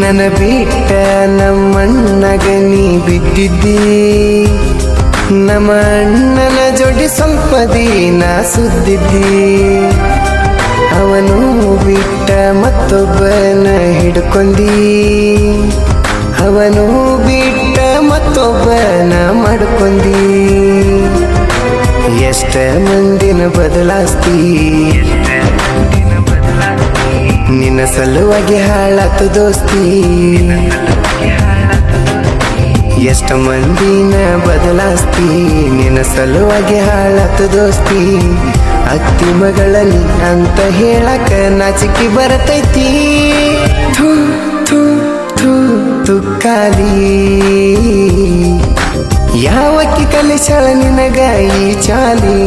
ನನ್ನ ಬಿಟ್ಟ ನಮ್ಮಣ್ಣಗ ನೀ ಬಿಟ್ಟಿದ್ದಿ ನಮ್ಮ ಅಣ್ಣನ ಜೋಡಿ ಸ್ವಲ್ಪ ದಿನ ಸುದ್ದಿದ್ದಿ ಅವನು ಬಿಟ್ಟ ಮತ್ತೊಬ್ಬನ ಹಿಡ್ಕೊಂಡಿ ಅವನು ಬಿಟ್ಟ ಮತ್ತೊಬ್ಬನ ಮಾಡ್ಕೊಂಡಿ ಎಷ್ಟ ಮಂದಿನ ಬದಲಾಸ್ತಿ ನಿನ್ನ ಸಲುವಾಗಿ ಹಾಳಾತು ದೋಸ್ತಿ ಎಷ್ಟ ಮಂದಿನ ಬದಲಾಸ್ತಿ ನಿನ್ನ ಸಲುವಾಗಿ ಹಾಳಾತು ದೋಸ್ತಿ ಅತ್ತಿ ಮಗಳಲ್ಲಿ ಅಂತ ಹೇಳಕ ನಾಚಿಕೆ ಬರತೈತಿ ಥೂ ಥೂ ಥೂ ತುಕ್ಕಾಲಿ ಯಾವಕ್ಕಿ ಕಲಿಸಳ ನಿನಗ ಈ ಚಾಲಿ